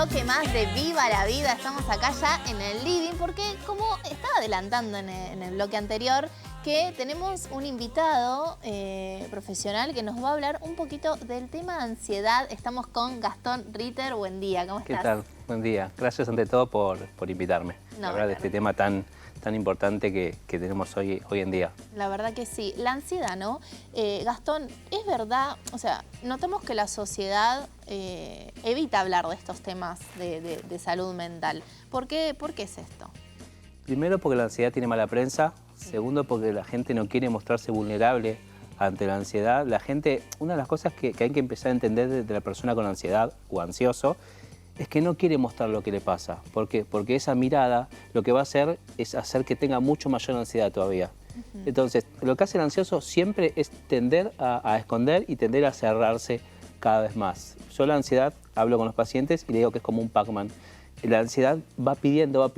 bloque más de Viva la Vida. Estamos acá ya en el living porque, como estaba adelantando en el bloque anterior, que tenemos un invitado profesional que nos va a hablar un poquito del tema ansiedad. Estamos con Gastón Ritter. Buen día, ¿cómo estás? ¿Qué tal? Buen día. Gracias ante todo por invitarme. No, la verdad, de este tema tan importante que tenemos hoy en día. La verdad que sí. La ansiedad, ¿no? Gastón, es verdad, o sea, notamos que la sociedad evita hablar de estos temas de salud mental. ¿Por qué es esto? Primero, porque la ansiedad tiene mala prensa. Sí. Segundo, porque la gente no quiere mostrarse vulnerable ante la ansiedad. La gente, una de las cosas que hay que empezar a entender de la persona con ansiedad o ansioso es que no quiere mostrar lo que le pasa. ¿Por qué? Porque esa mirada lo que va a hacer es hacer que tenga mucho mayor ansiedad todavía. Entonces, lo que hace el ansioso siempre es tender a esconder y tender a cerrarse cada vez más. Yo la ansiedad, hablo con los pacientes y le digo que es como un Pac-Man. La ansiedad va pidiendo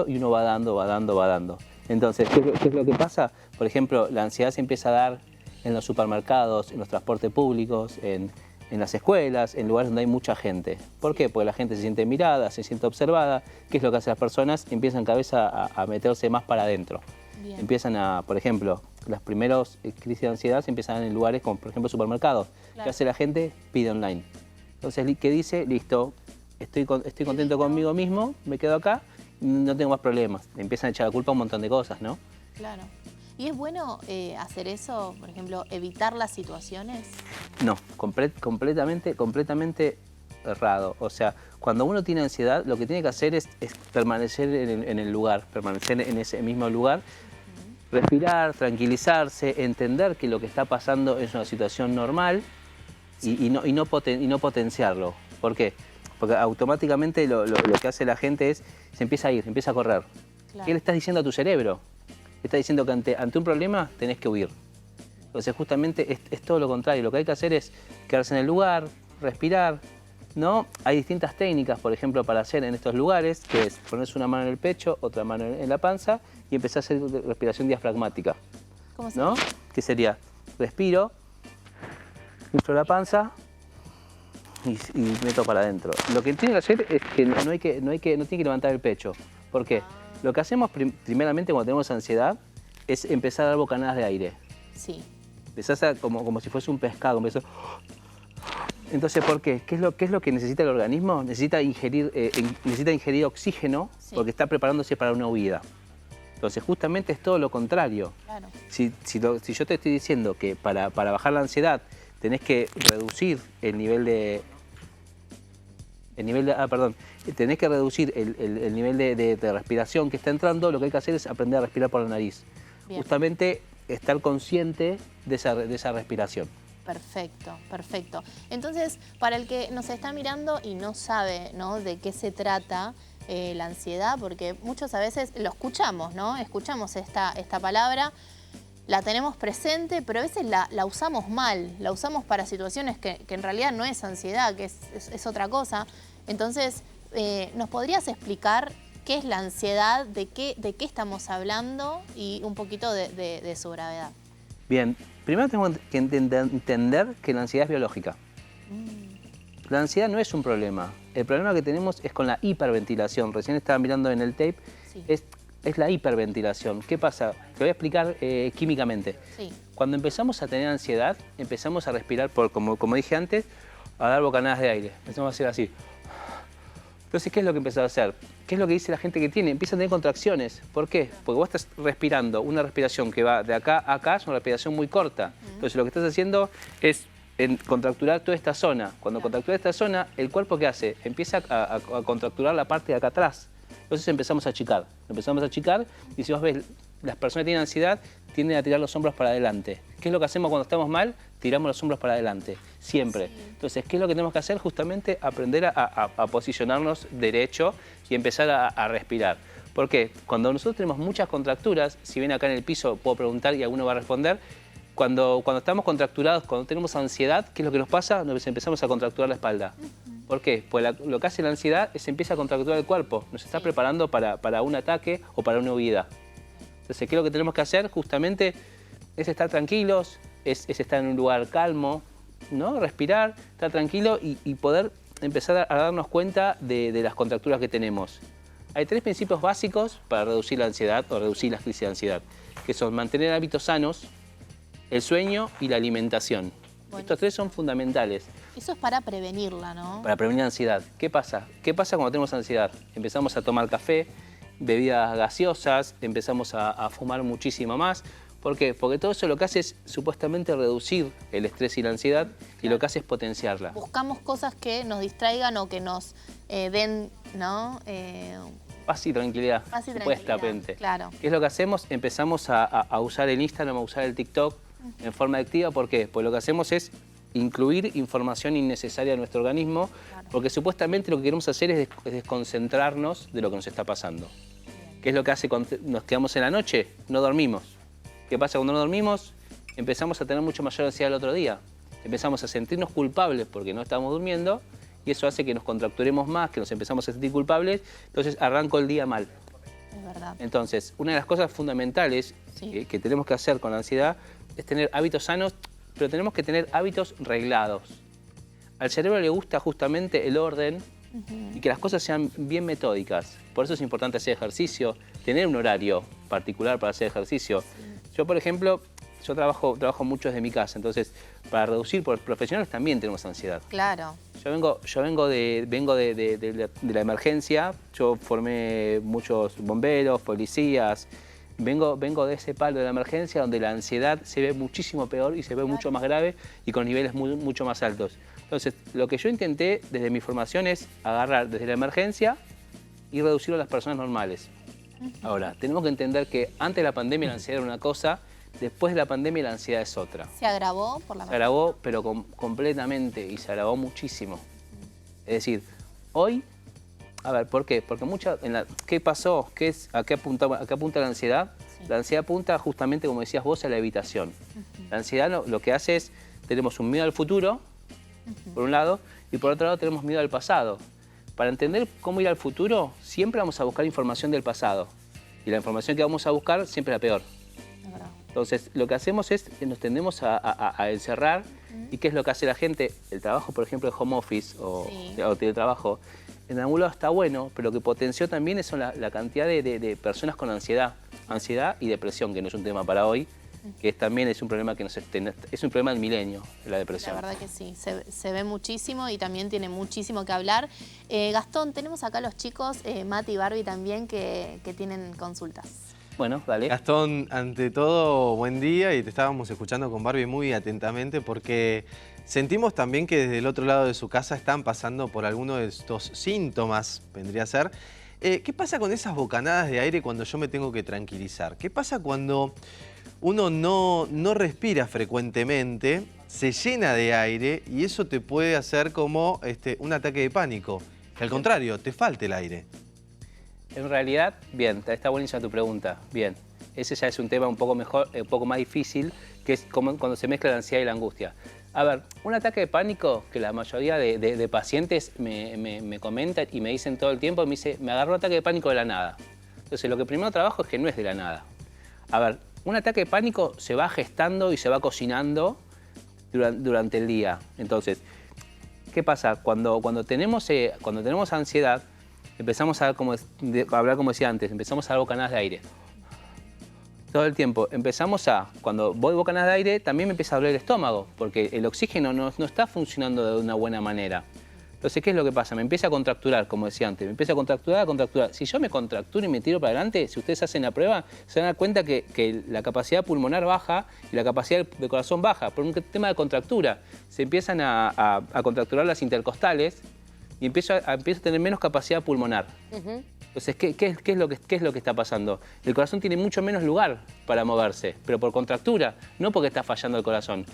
y uno va dando. Entonces, ¿qué es lo que pasa? Por ejemplo, la ansiedad se empieza a dar en los supermercados, en los transportes públicos, en las escuelas, en lugares donde hay mucha gente. ¿Por qué? Porque la gente se siente mirada, se siente observada. ¿Qué es lo que hacen las personas? Empiezan cada vez a meterse más para adentro. Bien. Empiezan a, por ejemplo, las primeras crisis de ansiedad se empiezan en lugares como, por ejemplo, supermercados. Claro. ¿Qué hace la gente? Pide online. Entonces, ¿qué dice? Listo, estoy contento conmigo mismo, me quedo acá, no tengo más problemas. Empiezan a echar la culpa a un montón de cosas, ¿no? Claro. ¿Y es bueno hacer eso, por ejemplo, evitar las situaciones? No, completamente errado. O sea, cuando uno tiene ansiedad, lo que tiene que hacer es permanecer en el lugar, permanecer en ese mismo lugar, respirar, tranquilizarse, entender que lo que está pasando es una situación normal y no potenciarlo. ¿Por qué? Porque automáticamente lo que hace la gente es, se empieza a ir, empieza a correr. Claro. ¿Qué le estás diciendo a tu cerebro? Le estás diciendo que ante un problema tenés que huir. Entonces justamente es todo lo contrario. Lo que hay que hacer es quedarse en el lugar, respirar, ¿no? Hay distintas técnicas, por ejemplo, para hacer en estos lugares, que es ponerse una mano en el pecho, otra mano en la panza y empezar a hacer respiración diafragmática. ¿Cómo se llama? ¿No? Que sería, respiro, inflo la panza y meto para adentro. Lo que tiene que hacer es que no tiene que levantar el pecho. ¿Por qué? Lo que hacemos primeramente cuando tenemos ansiedad es empezar a dar bocanadas de aire. Sí. Empezás como si fuese un pescado. Entonces, ¿por qué? ¿Qué es lo que necesita el organismo? Necesita ingerir oxígeno, sí, porque está preparándose para una huida. Entonces, justamente es todo lo contrario. Claro. Si yo te estoy diciendo que para bajar la ansiedad tenés que reducir tenés que reducir el nivel de respiración que está entrando, lo que hay que hacer es aprender a respirar por la nariz. Bien. Justamente estar consciente de esa respiración. Perfecto, perfecto. Entonces, para el que nos está mirando y no sabe, ¿no?, de qué se trata la ansiedad, porque muchos a veces lo escuchamos, ¿no? Escuchamos esta palabra, la tenemos presente, pero a veces la usamos mal, la usamos para situaciones que en realidad no es ansiedad, que es otra cosa. Entonces, ¿nos podrías explicar qué es la ansiedad, de qué estamos hablando y un poquito de su gravedad? Bien, primero tenemos que entender que la ansiedad es biológica. La ansiedad no es un problema. El problema que tenemos es con la hiperventilación. Recién estaba mirando en el tape, sí, es la hiperventilación. ¿Qué pasa? Te voy a explicar químicamente. Sí. Cuando empezamos a tener ansiedad, empezamos a respirar, como dije antes, a dar bocanadas de aire. Empezamos a hacer así. Entonces, ¿qué es lo que empezás a hacer? ¿Qué es lo que dice la gente que tiene? Empieza a tener contracciones. ¿Por qué? Porque vos estás respirando una respiración que va de acá a acá, es una respiración muy corta. Entonces, lo que estás haciendo es contracturar toda esta zona. Cuando contractura esta zona, ¿el cuerpo qué hace? Empieza a contracturar la parte de acá atrás. Entonces empezamos a achicar. Y si vos ves, las personas que tienen ansiedad tienden a tirar los hombros para adelante. ¿Qué es lo que hacemos cuando estamos mal? Tiramos los hombros para adelante, siempre. Sí. Entonces, ¿qué es lo que tenemos que hacer? Justamente aprender a posicionarnos derecho y empezar a respirar. ¿Por qué? Cuando nosotros tenemos muchas contracturas, si bien acá en el piso puedo preguntar y alguno va a responder, cuando estamos contracturados, cuando tenemos ansiedad, ¿qué es lo que nos pasa? Nos empezamos a contracturar la espalda. ¿Por qué? Pues lo que hace la ansiedad es empieza a contracturar el cuerpo, nos está preparando para un ataque o para una huida. Entonces, ¿qué es lo que tenemos que hacer? Justamente es estar tranquilos, es estar en un lugar calmo, ¿no? Respirar, estar tranquilo y poder empezar a darnos cuenta de las contracturas que tenemos. Hay 3 principios básicos para reducir la ansiedad o reducir las crisis de ansiedad, que son mantener hábitos sanos, el sueño y la alimentación. Bueno. Estos 3 son fundamentales. Eso es para prevenirla, ¿no? Para prevenir la ansiedad. ¿Qué pasa? ¿Qué pasa cuando tenemos ansiedad? Empezamos a tomar café, bebidas gaseosas, empezamos a fumar muchísimo más. ¿Por qué? Porque todo eso lo que hace es supuestamente reducir el estrés y la ansiedad, y lo que hace es potenciarla. Buscamos cosas que nos distraigan o que nos den, ¿no? Paz y tranquilidad, Paz y supuestamente. Claro. ¿Qué es lo que hacemos? Empezamos a usar el Instagram, a usar el TikTok en forma activa. ¿Por qué? Pues lo que hacemos es incluir información innecesaria en nuestro organismo, claro, porque supuestamente lo que queremos hacer es desconcentrarnos de lo que nos está pasando. ¿Qué es lo que hace cuando nos quedamos en la noche? No dormimos. ¿Qué pasa cuando no dormimos? Empezamos a tener mucho mayor ansiedad el otro día. Empezamos a sentirnos culpables porque no estamos durmiendo, y eso hace que nos contracturemos más, que nos empezamos a sentir culpables, entonces arranco el día mal. Es verdad. Entonces, una de las cosas fundamentales que tenemos que hacer con la ansiedad es tener hábitos sanos, pero tenemos que tener hábitos reglados. Al cerebro le gusta justamente el orden y que las cosas sean bien metódicas. Por eso es importante hacer ejercicio, tener un horario particular para hacer ejercicio. Yo, por ejemplo, trabajo mucho desde mi casa, entonces para reducir, por profesionales también tenemos ansiedad. Claro. Yo vengo de la emergencia, yo formé muchos bomberos, policías, vengo de ese palo de la emergencia donde la ansiedad se ve muchísimo peor y se ve mucho más grave y con niveles mucho más altos. Entonces, lo que yo intenté desde mi formación es agarrar desde la emergencia y reducirlo a las personas normales. Ahora, tenemos que entender que antes de la pandemia la ansiedad era una cosa, después de la pandemia la ansiedad es otra. ¿Se agravó por la pandemia? Se agravó, pero completamente, y se agravó muchísimo. Es decir, hoy, a ver, ¿por qué? Porque ¿qué pasó? ¿A qué apunta la ansiedad? Sí. La ansiedad apunta justamente, como decías vos, a la evitación. La ansiedad lo que hace es, tenemos un miedo al futuro, por un lado, y por otro lado tenemos miedo al pasado. Para entender cómo ir al futuro, siempre vamos a buscar información del pasado. Y la información que vamos a buscar siempre es la peor. Entonces, lo que hacemos es que nos tendemos a encerrar. ¿Y qué es lo que hace la gente? El trabajo, por ejemplo, de home office o teletrabajo, en algún lado está bueno, pero lo que potenció también son la cantidad de personas con ansiedad y depresión, que no es un tema para hoy, que también es un problema es un problema del milenio, la depresión. La verdad que sí, se ve muchísimo y también tiene muchísimo que hablar. Gastón, tenemos acá los chicos, Mati y Barbie también, que tienen consultas. Bueno, dale. Gastón, ante todo, buen día, y te estábamos escuchando con Barbie muy atentamente porque sentimos también que desde el otro lado de su casa están pasando por alguno de estos síntomas, vendría a ser. ¿Qué pasa con esas bocanadas de aire cuando yo me tengo que tranquilizar? ¿Qué pasa cuando uno no respira frecuentemente, se llena de aire y eso te puede hacer como un ataque de pánico? Que al contrario, te falte el aire. En realidad, bien, está buenísima tu pregunta. Bien, ese ya es un tema un poco más difícil, que es como cuando se mezcla la ansiedad y la angustia. A ver, un ataque de pánico que la mayoría de pacientes me comentan y me dicen todo el tiempo, me agarró un ataque de pánico de la nada. Entonces, lo que primero trabajo es que no es de la nada. A ver, un ataque de pánico se va gestando y se va cocinando durante el día. Entonces, ¿qué pasa? Cuando tenemos ansiedad, empezamos a hablar como decía antes, empezamos a dar bocanadas de aire. Todo el tiempo. Cuando voy bocanadas de aire, también me empieza a doler el estómago, porque el oxígeno no está funcionando de una buena manera. Entonces, ¿qué es lo que pasa? Me empieza a contracturar, como decía antes, me empieza a contracturar. Si yo me contracturo y me tiro para adelante, si ustedes hacen la prueba, se van a dar cuenta que la capacidad pulmonar baja y la capacidad del corazón baja, por un tema de contractura. Se empiezan a contracturar las intercostales y empiezo a tener menos capacidad pulmonar. Entonces, ¿qué es lo que está pasando? El corazón tiene mucho menos lugar para moverse, pero por contractura, no porque está fallando el corazón.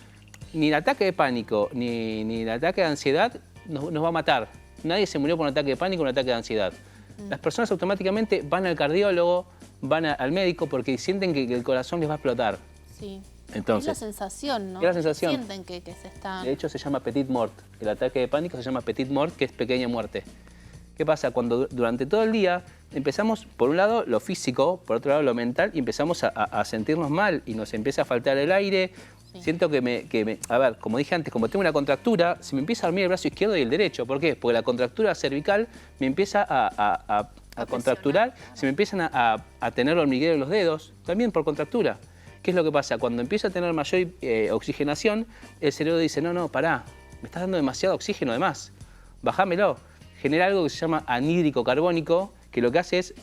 Ni el ataque de pánico, ni el ataque de ansiedad nos va a matar. Nadie se murió por un ataque de pánico o un ataque de ansiedad. Las personas automáticamente van al cardiólogo, van al médico porque sienten que el corazón les va a explotar. Sí. Entonces, es la sensación, ¿no? Es la sensación. Sienten que se están... De hecho, se llama petit mort. El ataque de pánico se llama petit mort, que es pequeña muerte. ¿Qué pasa? Cuando durante todo el día empezamos, por un lado, lo físico, por otro lado, lo mental, y empezamos a sentirnos mal y nos empieza a faltar el aire, Sí. Siento a ver, como dije antes, como tengo una contractura, se me empieza a dormir el brazo izquierdo y el derecho. ¿Por qué? Porque la contractura cervical me empieza a contracturar, se me empiezan a tener hormigueo en los dedos, también por contractura. ¿Qué es lo que pasa? Cuando empiezo a tener mayor oxigenación, el cerebro dice, no, pará, me estás dando demasiado oxígeno de más, bajámelo. Genera algo que se llama anhídrico carbónico, que lo que hace es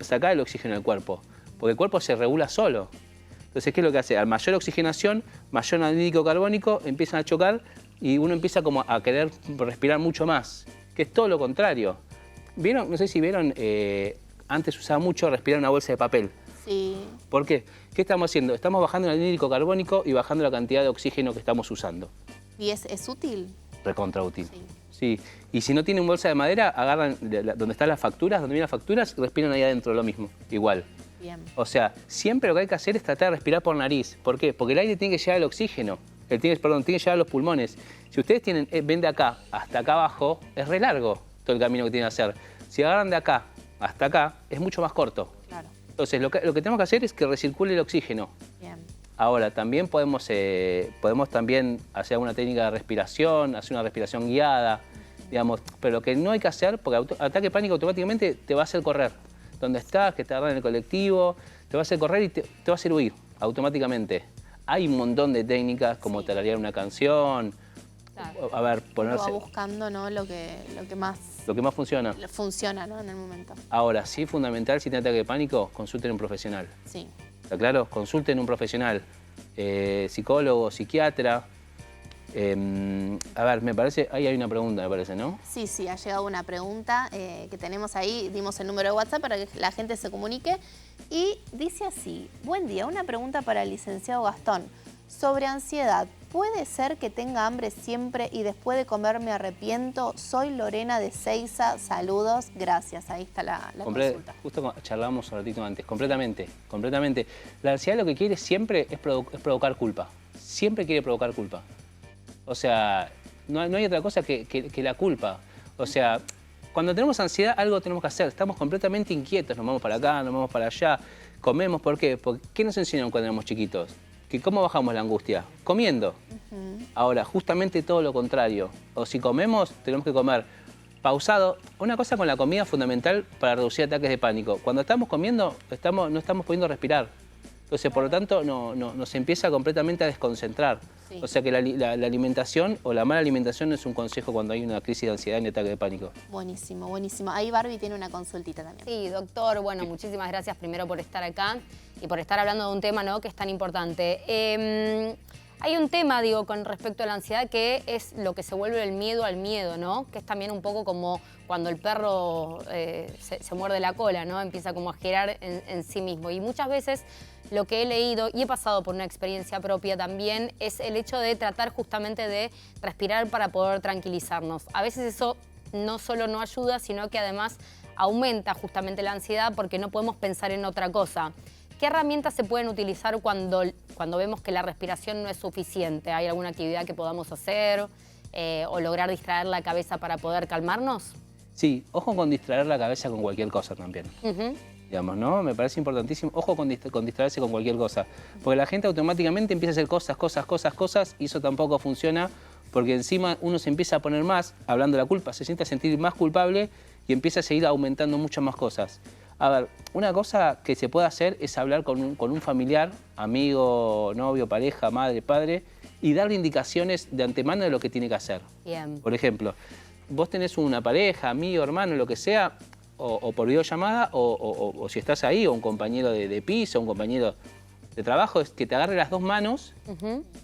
sacar el oxígeno del cuerpo, porque el cuerpo se regula solo. Entonces, ¿qué es lo que hace? A mayor oxigenación, mayor anhídrico carbónico, empiezan a chocar y uno empieza como a querer respirar mucho más, que es todo lo contrario. ¿Vieron? No sé si vieron, antes usaba mucho respirar una bolsa de papel. Sí. ¿Por qué? ¿Qué estamos haciendo? Estamos bajando el anhídrico carbónico y bajando la cantidad de oxígeno que estamos usando. ¿Y es útil? Recontra útil. Sí. Sí. Y si no tienen bolsa de madera, agarran donde están las facturas, donde vienen las facturas, y respiran ahí adentro lo mismo, igual. Bien. O sea, siempre lo que hay que hacer es tratar de respirar por nariz. ¿Por qué? Porque el aire tiene que llegar al oxígeno. Tiene que llegar a los pulmones. Si ustedes ven de acá hasta acá abajo, es re largo todo el camino que tienen que hacer. Si agarran de acá hasta acá, es mucho más corto. Claro. Entonces, lo que tenemos que hacer es que recircule el oxígeno. Bien. Ahora, también podemos también hacer una técnica de respiración, hacer una respiración guiada, digamos. Pero lo que no hay que hacer, porque ataque de pánico automáticamente te va a hacer correr. Donde estás, que te agarran en el colectivo, te va a hacer correr y te va a hacer huir automáticamente. Hay un montón de técnicas como tararear una canción, Claro. a ver, ponerse... Uno va buscando, ¿no? lo que más Lo que más funciona. funciona, ¿no? En el momento. Ahora, sí es fundamental, si tienen ataque de pánico, consulten a un profesional. Sí. ¿Está claro? Consulten a un profesional, psicólogo, psiquiatra. A ver, me parece, ahí hay una pregunta, me parece, ¿no? Sí, ha llegado una pregunta que tenemos ahí, dimos el número de WhatsApp para que la gente se comunique. Y dice así, buen día, una pregunta para el licenciado Gastón. Sobre ansiedad, ¿puede ser que tenga hambre siempre y después de comer me arrepiento? Soy Lorena de Seiza, saludos, gracias. Ahí está la consulta. Justo charlábamos un ratito antes, completamente. La ansiedad lo que quiere siempre es provocar culpa. Siempre quiere provocar culpa. O sea, no hay otra cosa que la culpa. O sea, cuando tenemos ansiedad, algo tenemos que hacer. Estamos completamente inquietos. Nos vamos para acá, nos vamos para allá. Comemos, ¿por qué? Porque, ¿qué nos enseñaron cuando éramos chiquitos? Que ¿cómo bajamos la angustia? Comiendo. Ahora, justamente todo lo contrario. O si comemos, tenemos que comer pausado. Una cosa con la comida fundamental para reducir ataques de pánico. Cuando estamos comiendo, no estamos pudiendo respirar. Entonces, por lo tanto, nos empieza completamente a desconcentrar. Sí. O sea que la alimentación o la mala alimentación es un consejo cuando hay una crisis de ansiedad y ataque de pánico. Buenísimo, buenísimo. Ahí Barbie tiene una consultita también. Sí, doctor, bueno, muchísimas gracias primero por estar acá y por estar hablando de un tema, ¿no?, que es tan importante. Hay un tema, digo, con respecto a la ansiedad que es lo que se vuelve el miedo al miedo, ¿no? Que es también un poco como cuando el perro se muerde la cola, ¿no? Empieza como a girar en sí mismo. Y muchas veces lo que he leído, y he pasado por una experiencia propia también, es el hecho de tratar justamente de respirar para poder tranquilizarnos. A veces eso no solo no ayuda, sino que además aumenta justamente la ansiedad porque no podemos pensar en otra cosa. ¿Qué herramientas se pueden utilizar cuando vemos que la respiración no es suficiente? ¿Hay alguna actividad que podamos hacer o lograr distraer la cabeza para poder calmarnos? Sí, ojo con distraer la cabeza con cualquier cosa también. Digamos, ¿no? Me parece importantísimo. Ojo con distraerse con cualquier cosa. Porque la gente automáticamente empieza a hacer cosas y eso tampoco funciona porque encima uno se empieza a poner más, hablando de la culpa, se siente a sentir más culpable y empieza a seguir aumentando muchas más cosas. A ver, una cosa que se puede hacer es hablar con un familiar, amigo, novio, pareja, madre, padre, y darle indicaciones de antemano de lo que tiene que hacer. Bien. Por ejemplo, vos tenés una pareja, amigo, hermano, lo que sea, o por videollamada, o si estás ahí, o un compañero de piso, un compañero de trabajo, es que te agarre las dos manos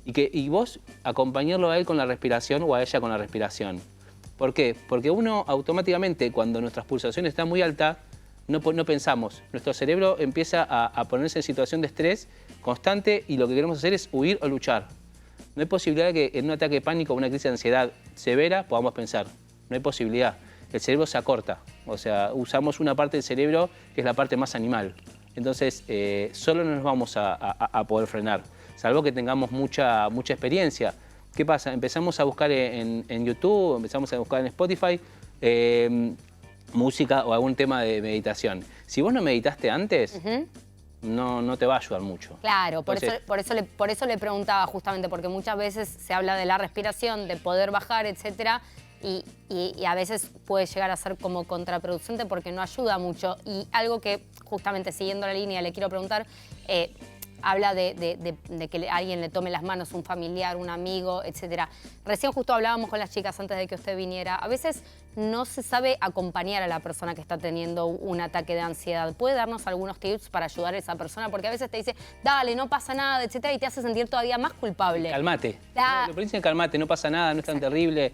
y vos acompañarlo a él con la respiración o a ella con la respiración. ¿Por qué? Porque uno automáticamente, cuando nuestras pulsaciones están muy altas, no pensamos. Nuestro cerebro empieza a ponerse en situación de estrés constante y lo que queremos hacer es huir o luchar. No hay posibilidad de que en un ataque de pánico o una crisis de ansiedad severa podamos pensar. No hay posibilidad. El cerebro se acorta. O sea, usamos una parte del cerebro que es la parte más animal. Entonces, solo no nos vamos a poder frenar, salvo que tengamos mucha experiencia. ¿Qué pasa? Empezamos a buscar en YouTube, empezamos a buscar en Spotify música o algún tema de meditación. Si vos no meditaste antes, no te va a ayudar mucho. Claro, Entonces, por eso le preguntaba justamente, porque muchas veces se habla de la respiración, de poder bajar, etcétera, y a veces puede llegar a ser como contraproducente porque no ayuda mucho. Y algo que justamente siguiendo la línea le quiero preguntar, habla de que alguien le tome las manos, un familiar, un amigo, etcétera. Recién justo hablábamos con las chicas antes de que usted viniera. A veces no se sabe acompañar a la persona que está teniendo un ataque de ansiedad. ¿Puede darnos algunos tips para ayudar a esa persona? Porque a veces te dice, dale, no pasa nada, etcétera, y te hace sentir todavía más culpable. Calmate. Lo principal es calmate, no pasa nada, no es tan terrible.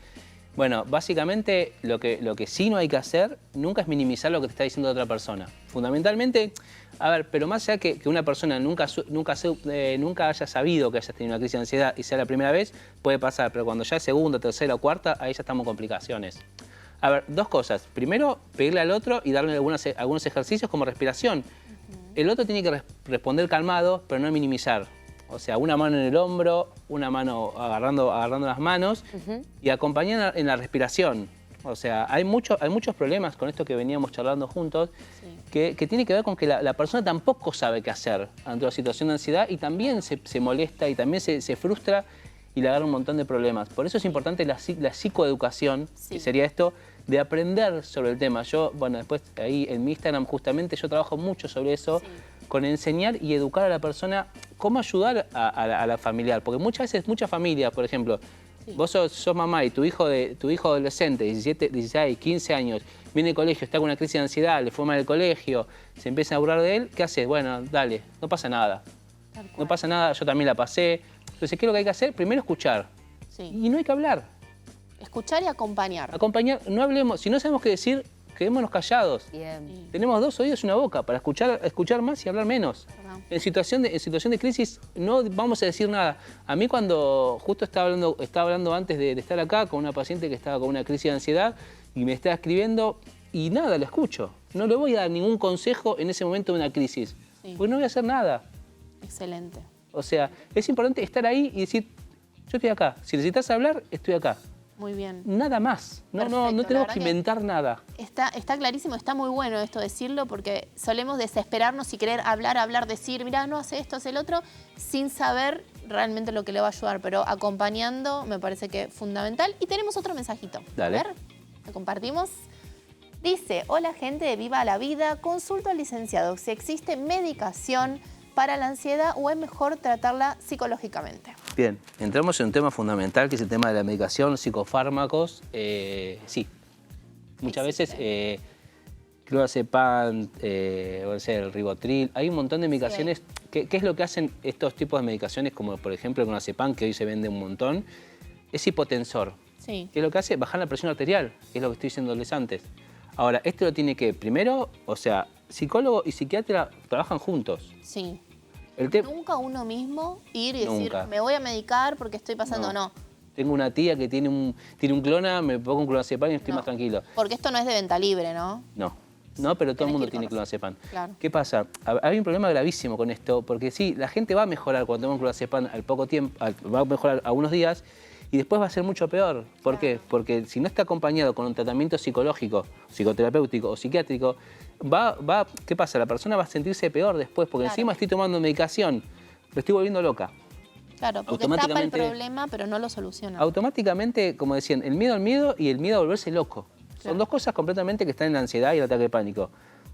Bueno, básicamente lo que sí no hay que hacer nunca es minimizar lo que te está diciendo otra persona. Fundamentalmente, a ver, pero más allá que una persona nunca haya sabido que hayas tenido una crisis de ansiedad y sea la primera vez, puede pasar, pero cuando ya es segunda, tercera o cuarta, ahí ya estamos en complicaciones. A ver, dos cosas. Primero, pedirle al otro y darle algunos ejercicios como respiración. El otro tiene que responder calmado, pero no minimizar. O sea, una mano en el hombro, una mano agarrando las manos y acompañar en la respiración. O sea, hay muchos problemas con esto que veníamos charlando juntos, que tiene que ver con que la persona tampoco sabe qué hacer ante una situación de ansiedad y también se molesta y también se frustra y le agarra un montón de problemas. Por eso es importante la psicoeducación, que sería esto, de aprender sobre el tema. Yo, bueno, después ahí en mi Instagram justamente yo trabajo mucho sobre eso, con enseñar y educar a la persona cómo ayudar a la familiar. Porque muchas veces, muchas familias, por ejemplo, vos sos mamá y tu hijo adolescente, 17, 16, 15 años, viene al colegio, está con una crisis de ansiedad, le fue mal el colegio, se empieza a burlar de él, ¿qué haces? Bueno, dale, no pasa nada. No pasa nada, yo también la pasé. Entonces, ¿qué es lo que hay que hacer? Primero escuchar. Y no hay que hablar. Escuchar y acompañar. Acompañar, no hablemos. Si no sabemos qué decir, quedémonos callados. Bien. Tenemos 2 oídos y una boca para escuchar más y hablar menos. En situación de crisis no vamos a decir nada. A mí cuando justo estaba hablando antes de estar acá con una paciente que estaba con una crisis de ansiedad y me estaba escribiendo y nada, la escucho. No le voy a dar ningún consejo en ese momento de una crisis. Porque no voy a hacer nada. Excelente. O sea, es importante estar ahí y decir, yo estoy acá. Si necesitas hablar, estoy acá. Muy bien. Nada más. No Perfecto, tenemos que inventar nada. Está clarísimo, está muy bueno esto decirlo porque solemos desesperarnos y querer hablar, decir, mira, no hace esto, hace el otro, sin saber realmente lo que le va a ayudar. Pero acompañando me parece que es fundamental. Y tenemos otro mensajito. Dale. A ver, lo compartimos. Dice, hola gente de Viva la Vida, consulto al licenciado si existe medicación para la ansiedad o es mejor tratarla psicológicamente. Bien, entramos en un tema fundamental que es el tema de la medicación, psicofármacos. Sí, muchas veces clonazepam, el ribotril, hay un montón de medicaciones. ¿Qué es lo que hacen estos tipos de medicaciones, como por ejemplo el clonazepam, que hoy se vende un montón? Es hipotensor. Sí. ¿Qué es lo que hace? Bajar la presión arterial, que es lo que estoy diciéndoles antes. Ahora, esto lo tiene que, primero, o sea, psicólogo y psiquiatra trabajan juntos. Sí. Nunca uno mismo ir y decir, me voy a medicar porque estoy pasando, no. Tengo una tía que tiene un clona, me pongo un clonazepam y estoy más tranquilo. Porque esto no es de venta libre, ¿no? No, pero todo el mundo tiene clonazepam. Claro. ¿Qué pasa? Hay un problema gravísimo con esto, porque sí, la gente va a mejorar cuando toma un clonazepam al poco tiempo, va a mejorar a unos días y después va a ser mucho peor. ¿Por qué? Porque si no está acompañado con un tratamiento psicológico, psicoterapéutico o psiquiátrico, ¿qué pasa? La persona va a sentirse peor después, porque encima estoy tomando medicación, lo estoy volviendo loca. Claro, porque tapa el problema, pero no lo soluciona. Automáticamente, como decían, el miedo al miedo y el miedo a volverse loco. Son dos cosas completamente que están en la ansiedad y el ataque de pánico.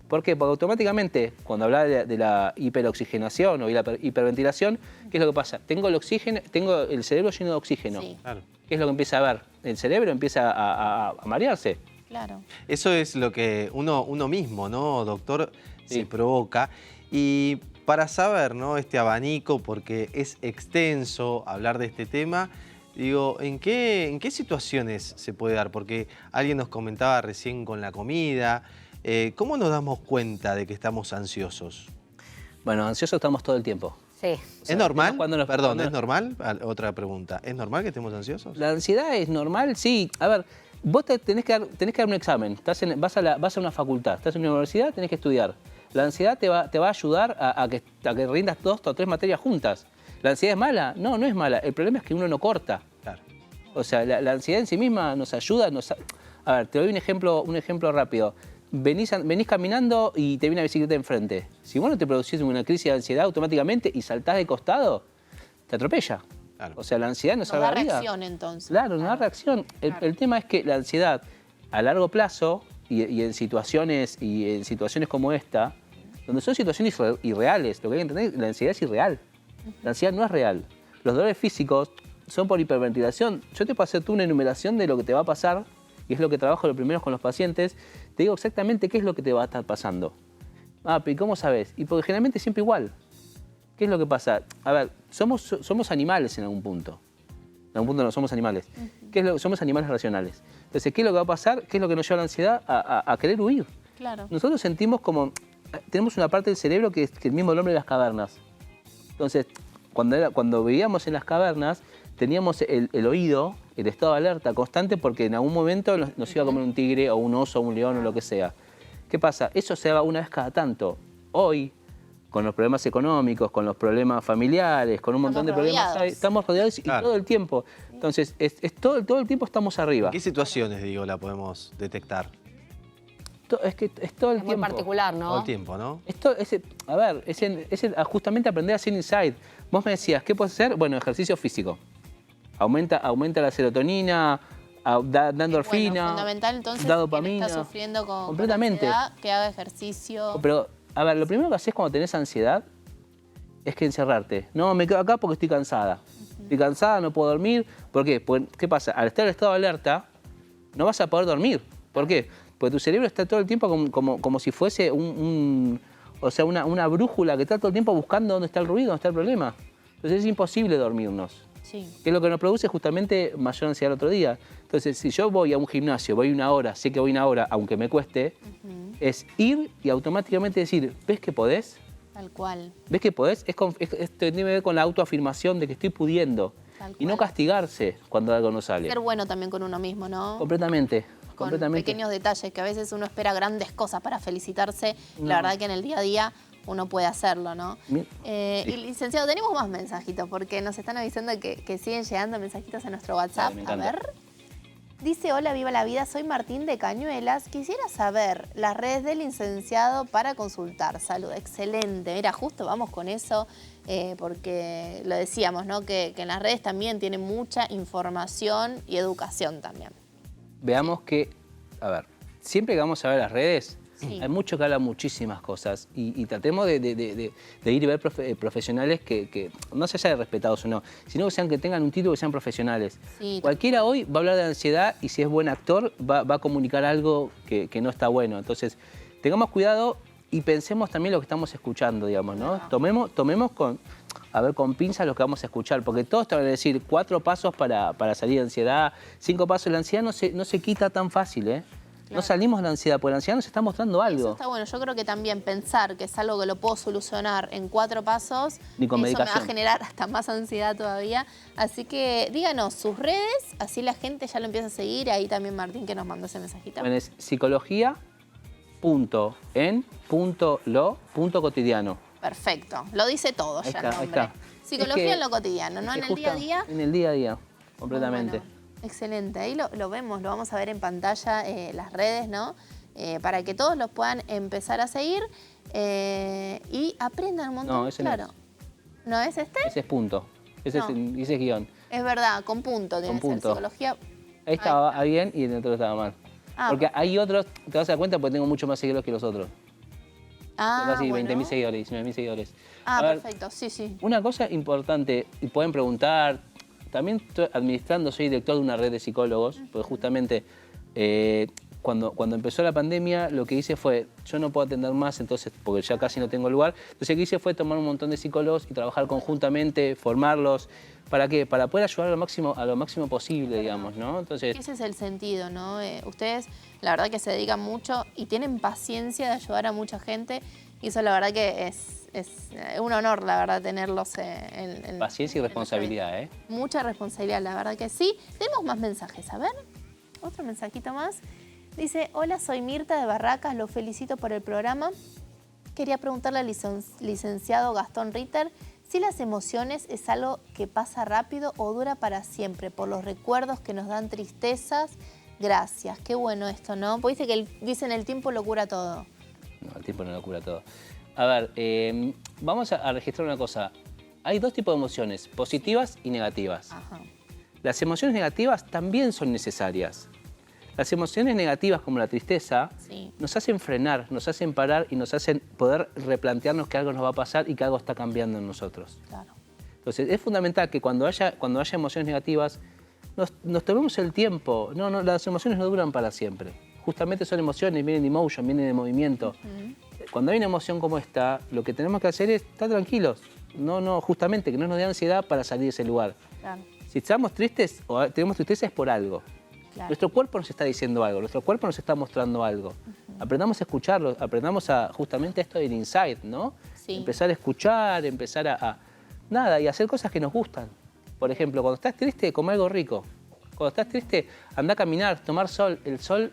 ¿Por qué? Porque automáticamente, cuando hablaba de la hiperoxigenación o la hiperventilación, ¿qué es lo que pasa? Tengo el cerebro lleno de oxígeno. Sí. Claro. ¿Qué es lo que empieza a ver? El cerebro empieza a marearse. Claro. Eso es lo que uno mismo, ¿no, doctor? Se provoca. Y para saber, ¿no?, este abanico, porque es extenso hablar de este tema, digo, ¿en qué situaciones se puede dar? Porque alguien nos comentaba recién con la comida. ¿Cómo nos damos cuenta de que estamos ansiosos? Bueno, ansiosos estamos todo el tiempo. Sí. O sea, ¿Es normal? Perdón, ¿Es normal? Otra pregunta. ¿Es normal que estemos ansiosos? La ansiedad es normal, sí. A ver, vos tenés que dar un examen. Vas a una facultad, estás en una universidad, tenés que estudiar. La ansiedad te va a ayudar a que rindas 2 o 3 materias juntas. ¿La ansiedad es mala? No, no es mala. El problema es que uno no corta. Claro. O sea, la ansiedad en sí misma nos ayuda. A ver, te doy un ejemplo rápido. venís caminando y te viene una bicicleta enfrente. Si vos no te producís una crisis de ansiedad automáticamente y saltás de costado, te atropella. Claro. O sea, la ansiedad nos salva la vida. No da reacción entonces. Claro, no da reacción. El tema es que la ansiedad a largo plazo y en situaciones como esta, donde son situaciones irreales, lo que hay que entender es que la ansiedad es irreal. La ansiedad no es real. Los dolores físicos son por hiperventilación. Yo te puedo hacer tú una enumeración de lo que te va a pasar, y es lo que trabajo lo primero con los pacientes. Te digo exactamente qué es lo que te va a estar pasando. Ah, pero ¿y cómo sabes? Y porque generalmente es siempre igual. ¿Qué es lo que pasa? A ver, somos animales en algún punto. En algún punto no somos animales. Somos animales racionales. Entonces, ¿qué es lo que va a pasar? ¿Qué es lo que nos lleva a la ansiedad? A querer huir. Claro. Nosotros sentimos como... Tenemos una parte del cerebro que es el mismo del hombre de las cavernas. Entonces, cuando vivíamos en las cavernas, teníamos el oído, el estado de alerta constante, porque en algún momento nos iba a comer un tigre o un oso o un león o lo que sea. ¿Qué pasa? Eso se va una vez cada tanto. Hoy, con los problemas económicos, con los problemas familiares, con un montón de problemas, estamos rodeados y todo el tiempo. Entonces, todo el tiempo estamos arriba. ¿En qué situaciones, digo, la podemos detectar? Es que es todo el Es tiempo. muy particular, ¿no? Todo el tiempo, ¿no? Es justamente aprender a hacer insight. Vos me decías, ¿qué puedes hacer? Bueno, ejercicio físico. Aumenta la serotonina, da endorfina, Bueno, fundamental entonces da quien dopamina. está sufriendo con Completamente. ansiedad, que haga ejercicio. Pero, a ver, lo primero que haces cuando tenés ansiedad es que encerrarte. No, me quedo acá porque estoy cansada. Estoy cansada, no puedo dormir. ¿Por qué? Porque, ¿qué pasa? Al estar en estado de alerta, no vas a poder dormir. ¿Por qué? Porque tu cerebro está todo el tiempo como si fuese una brújula que está todo el tiempo buscando dónde está el ruido, dónde está el problema. Entonces es imposible dormirnos. Sí. Que es lo que nos produce justamente mayor ansiedad el otro día. Entonces, si yo voy a un gimnasio, voy una hora, sé que voy una hora, aunque me cueste, es ir y automáticamente decir, ¿ves que podés? Tal cual. ¿Ves que podés? Tiene que ver con la autoafirmación de que estoy pudiendo. Tal Y no cual. castigarse cuando algo no sale. Ser bueno también con uno mismo, ¿no? Completamente. Con Completamente. pequeños detalles que a veces uno espera grandes cosas para felicitarse. No. La verdad que en el día a día uno puede hacerlo, ¿no? Mi- Y licenciado, tenemos más mensajitos porque nos están avisando que siguen llegando mensajitos a nuestro WhatsApp. Dale, me A encanta. ver. Dice, hola, viva la vida, soy Martín de Cañuelas. Quisiera saber las redes del licenciado para consultar. Salud, excelente. Mira, justo vamos con eso porque lo decíamos, ¿no? Que en las redes también tiene mucha información y educación también. Veamos que, a ver, siempre que vamos a ver las redes, Sí. hay mucho que habla muchísimas cosas y tratemos de ir y ver profesionales que no se haya de respetados o no, sino que tengan un título, que sean profesionales. Sí. Cualquiera hoy va a hablar de ansiedad y si es buen actor va a comunicar algo que no está bueno. Entonces, tengamos cuidado y pensemos también lo que estamos escuchando, digamos, ¿no? Tomemos con pinzas lo que vamos a escuchar, porque todos te van a decir 4 pasos para salir de ansiedad, 5 pasos. La ansiedad no se quita tan fácil, ¿eh? No salimos de la ansiedad, porque la ansiedad nos está mostrando Eso algo. está bueno. Yo creo que también pensar que es algo que lo puedo solucionar en 4 pasos, Ni con eso me va a medicación. generar hasta más ansiedad todavía. Así que díganos sus redes, así la gente ya lo empieza a seguir. Ahí también Martín que nos mandó ese mensajito. Bueno, es psicología.en.lo.cotidiano. Perfecto. Lo dice todo Ahí ya está, el ahí nombre. está. Psicología Es que- en lo cotidiano, ¿no? Es En que el día a justa- día. En el día a día, completamente. Muy bueno. Excelente. Ahí lo vemos, lo vamos a ver en pantalla, las redes, ¿no? Para que todos los puedan empezar a seguir y aprendan un montón. No, ese no claro. ¿No es este? Ese es punto. Ese No. es guión. Es verdad, con punto tiene que ser. punto. Psicología. Ahí estaba bien y en el otro estaba mal. Ah, Porque hay otros, te vas a dar cuenta porque tengo mucho más seguidores que los otros. Ah, Tengo casi bueno. 20.000 seguidores, 19.000 seguidores. Ah, A ver, perfecto, sí, sí. una cosa importante, y pueden preguntar, también estoy administrando, soy director de una red de psicólogos, porque justamente cuando empezó la pandemia lo que hice fue, yo no puedo atender más, entonces porque ya casi no tengo lugar, entonces lo que hice fue tomar un montón de psicólogos y trabajar conjuntamente, formarlos, ¿para qué? Para poder ayudar a lo máximo posible, digamos, ¿no? Entonces, Ese es el sentido, ¿no? Ustedes, la verdad que se dedican mucho y tienen paciencia de ayudar a mucha gente y eso la verdad que es un honor, la verdad, tenerlos en paciencia y en responsabilidad, ¿eh? Mucha responsabilidad, la verdad que sí. Tenemos más mensajes, a ver, otro mensajito más. Dice, hola, soy Mirta de Barracas, lo felicito por el programa. Quería preguntarle al licenciado Gastón Ritter si las emociones es algo que pasa rápido o dura para siempre, por los recuerdos que nos dan tristezas Gracias, qué bueno esto, ¿no? Porque dice que dicen el tiempo lo cura todo. No, el tiempo no lo cura todo. A ver, vamos a registrar una cosa. Hay dos tipos de emociones, positivas y negativas. Ajá. Las emociones negativas también son necesarias. Las emociones negativas, como la tristeza, Sí. nos hacen frenar, nos hacen parar y nos hacen poder replantearnos que algo nos va a pasar y que algo está cambiando en nosotros. Claro. Entonces, es fundamental que cuando haya emociones negativas, nos tomemos el tiempo. No, las emociones no duran para siempre. Justamente son emociones, vienen de emotion, vienen de movimiento. Cuando hay una emoción como esta, lo que tenemos que hacer es estar tranquilos. Justamente, que no nos dé ansiedad para salir de ese lugar. Claro. Si estamos tristes o tenemos tristeza es por algo. Claro. Nuestro cuerpo nos está diciendo algo, nuestro cuerpo nos está mostrando algo. Aprendamos a escucharlo, aprendamos a justamente esto del insight, ¿no? Sí. Empezar a escuchar, empezar y hacer cosas que nos gustan. Por ejemplo, cuando estás triste, come algo rico. Cuando estás triste, anda a caminar, tomar sol. El sol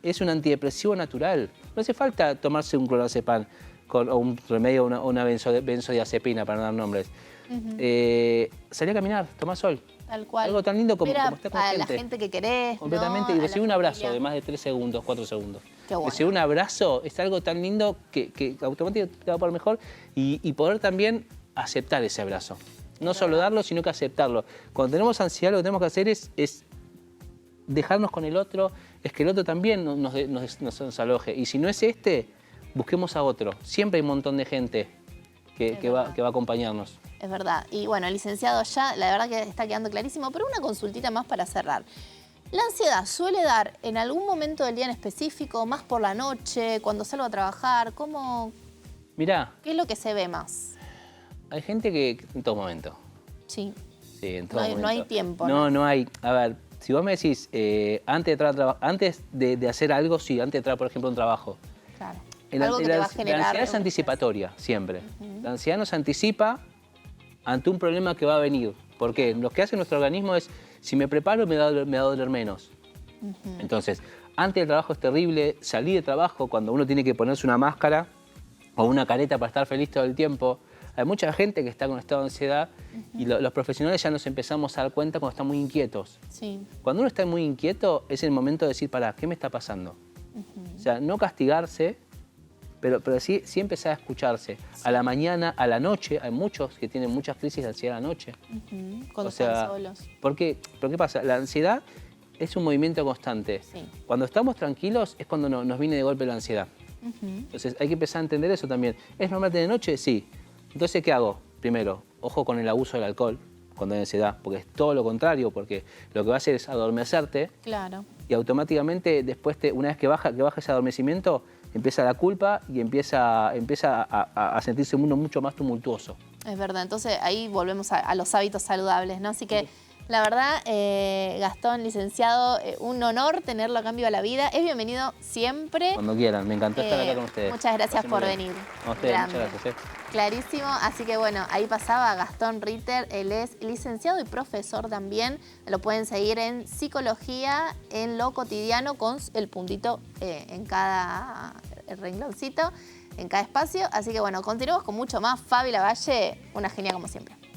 es un antidepresivo natural. No hace falta tomarse un clonazepam o un remedio o una benzodiazepina, para no dar nombres. Salir a caminar, tomar sol. Tal cual. Algo tan lindo como Ver estar con a la gente. gente que querés, Completamente, ¿no? y A la recibir un abrazo familia. de más de 3 segundos, 4 segundos. Qué bueno. Recibir un abrazo es algo tan lindo que automáticamente te va por mejor y poder también aceptar ese abrazo. No solo darlo, sino que aceptarlo. Cuando tenemos ansiedad, lo que tenemos que hacer es dejarnos con el otro, es que el otro también nos desaloje. Y si no es busquemos a otro. Siempre hay un montón de gente que va a acompañarnos. Es verdad. Y bueno, licenciado, ya la verdad que está quedando clarísimo, pero una consultita más para cerrar. ¿La ansiedad suele dar en algún momento del día en específico, más por la noche, cuando salgo a trabajar? Mirá, ¿Qué es lo que se ve más? hay gente que en todo momento. Sí. Sí, en todo No hay momento. tiempo, No, ¿no? no hay. A ver, si vos me decís, antes de hacer algo, sí, antes de entrar, por ejemplo, a un trabajo. Claro. La Algo que te va a generar... ansiedad es un anticipatoria, siempre. La ansiedad nos anticipa ante un problema que va a venir. ¿Por qué? Lo que hace nuestro organismo es, si me preparo, me va a doler menos. Entonces, antes del trabajo es terrible, salir de trabajo cuando uno tiene que ponerse una máscara o una careta para estar feliz todo el tiempo. Hay mucha gente que está con estado de ansiedad y los profesionales ya nos empezamos a dar cuenta cuando están muy inquietos. Sí. Cuando uno está muy inquieto es el momento de decir, pará, ¿qué me está pasando? O sea, no castigarse, pero sí empezar a escucharse. A la mañana, a la noche, hay muchos que tienen muchas crisis de ansiedad a la noche. Cuando O sea, están solos. ¿Pero qué pasa? La ansiedad es un movimiento constante. Sí. Cuando estamos tranquilos es cuando nos viene de golpe la ansiedad. Entonces hay que empezar a entender eso también. ¿Es normal tener noche? Sí. Entonces, ¿qué hago? Primero, ojo con el abuso del alcohol cuando hay ansiedad, porque es todo lo contrario, porque lo que va a hacer es adormecerte Claro. y automáticamente después, una vez que baja ese adormecimiento, empieza la culpa y empieza a sentirse uno mucho más tumultuoso. Es verdad. Entonces ahí volvemos a los hábitos saludables, ¿no? Así que... La verdad, Gastón, licenciado, un honor tenerlo acá en Viva la Vida. Es bienvenido siempre. Cuando quieran, me encantó estar acá con ustedes. Muchas gracias Pasen por muy bien. venir. A ustedes, Grande. muchas gracias. Clarísimo, así que bueno, ahí pasaba Gastón Ritter, él es licenciado y profesor también. Lo pueden seguir en Psicología en lo Cotidiano con el puntito en cada rengloncito, en cada espacio. Así que bueno, continuamos con mucho más. Fabi Lavalle, una genia como siempre.